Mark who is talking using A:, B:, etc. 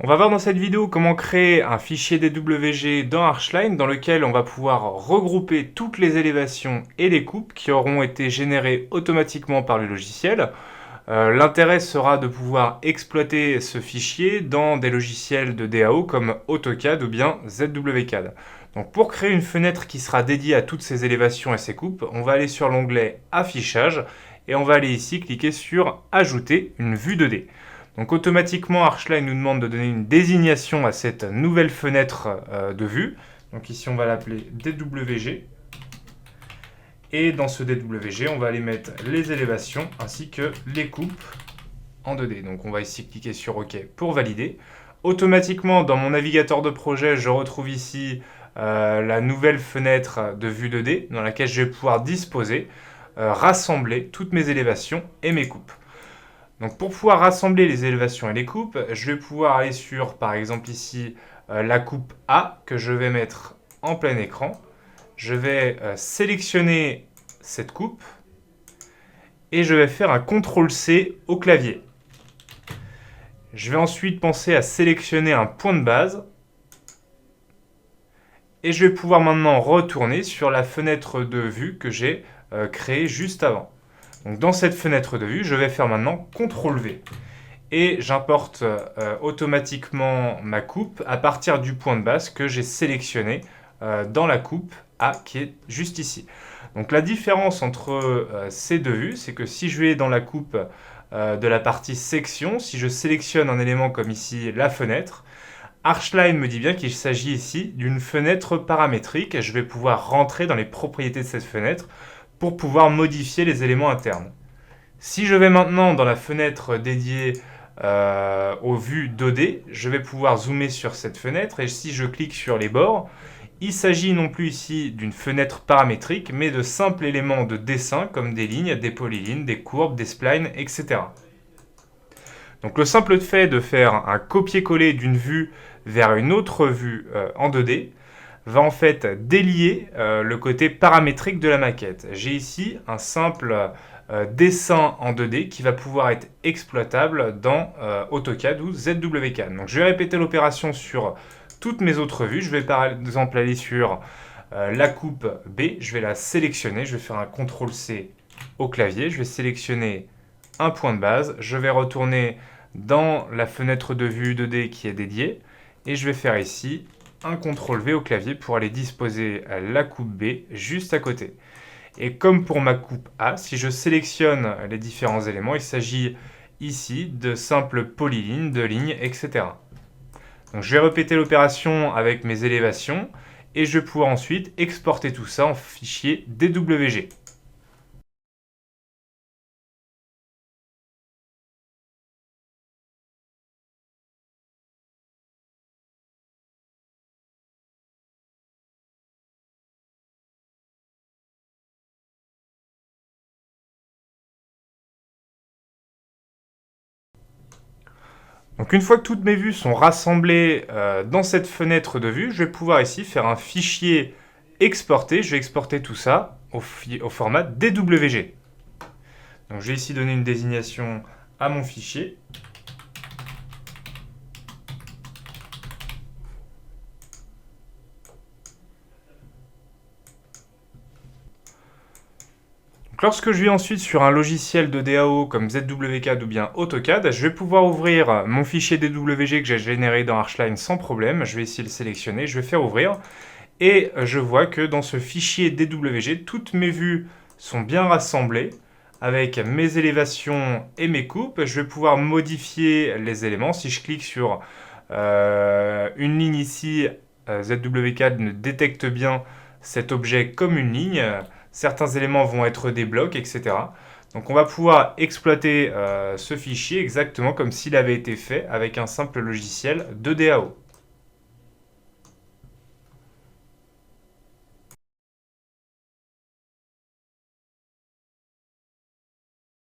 A: On va voir dans cette vidéo comment créer un fichier DWG dans Archline dans lequel on va pouvoir regrouper toutes les élévations et les coupes qui auront été générées automatiquement par le logiciel. L'intérêt sera de pouvoir exploiter ce fichier dans des logiciels de DAO comme AutoCAD ou bien ZWCAD. Donc pour créer une fenêtre qui sera dédiée à toutes ces élévations et ces coupes, on va aller sur l'onglet Affichage et on va aller ici cliquer sur Ajouter une vue 2D. Donc automatiquement, Archline nous demande de donner une désignation à cette nouvelle fenêtre de vue. Donc ici, on va l'appeler DWG. Et dans ce DWG, on va aller mettre les élévations ainsi que les coupes en 2D. Donc on va ici cliquer sur OK pour valider. Automatiquement, dans mon navigateur de projet, je retrouve ici la nouvelle fenêtre de vue 2D dans laquelle je vais pouvoir disposer, rassembler toutes mes élévations et mes coupes. Donc pour pouvoir rassembler les élévations et les coupes, je vais pouvoir aller sur, par exemple ici, la coupe A que je vais mettre en plein écran. Je vais sélectionner cette coupe et je vais faire un CTRL-C au clavier. Je vais ensuite penser à sélectionner un point de base et je vais pouvoir maintenant retourner sur la fenêtre de vue que j'ai créée juste avant. Donc dans cette fenêtre de vue, je vais faire maintenant CTRL-V. Et j'importe automatiquement ma coupe à partir du point de base que j'ai sélectionné dans la coupe A qui est juste ici. Donc la différence entre ces deux vues, c'est que si je vais dans la coupe de la partie section, si je sélectionne un élément comme ici la fenêtre, Archline me dit bien qu'il s'agit ici d'une fenêtre paramétrique et je vais pouvoir rentrer dans les propriétés de cette fenêtre pour pouvoir modifier les éléments internes. Si je vais maintenant dans la fenêtre dédiée aux vues 2D, je vais pouvoir zoomer sur cette fenêtre et si je clique sur les bords, il s'agit non plus ici d'une fenêtre paramétrique, mais de simples éléments de dessin comme des lignes, des polygons, des courbes, des splines, etc. Donc le simple fait de faire un copier-coller d'une vue vers une autre vue en 2D va en fait délier le côté paramétrique de la maquette. J'ai ici un simple dessin en 2D qui va pouvoir être exploitable dans AutoCAD ou ZWCAD. Donc je vais répéter l'opération sur toutes mes autres vues. Je vais par exemple aller sur la coupe B, je vais la sélectionner, je vais faire un CTRL-C au clavier, je vais sélectionner un point de base, je vais retourner dans la fenêtre de vue 2D qui est dédiée et je vais faire ici un CTRL-V au clavier pour aller disposer la coupe B juste à côté. Et comme pour ma coupe A, si je sélectionne les différents éléments, il s'agit ici de simples polylignes, de lignes, etc. Donc je vais répéter l'opération avec mes élévations et je vais pouvoir ensuite exporter tout ça en fichier DWG. Donc une fois que toutes mes vues sont rassemblées dans cette fenêtre de vue, je vais pouvoir ici faire un fichier exporté. Je vais exporter tout ça au format DWG. Donc je vais ici donner une désignation à mon fichier. Donc lorsque je vais ensuite sur un logiciel de DAO comme ZWCAD ou bien AutoCAD, je vais pouvoir ouvrir mon fichier DWG que j'ai généré dans Archline sans problème. Je vais ici le sélectionner, je vais faire ouvrir. Et je vois que dans ce fichier DWG, toutes mes vues sont bien rassemblées avec mes élévations et mes coupes. Je vais pouvoir modifier les éléments. Si je clique sur une ligne ici, ZWCAD ne détecte bien cet objet comme une ligne. Certains éléments vont être des blocs, etc. Donc on va pouvoir exploiter ce fichier exactement comme s'il avait été fait avec un simple logiciel de DAO.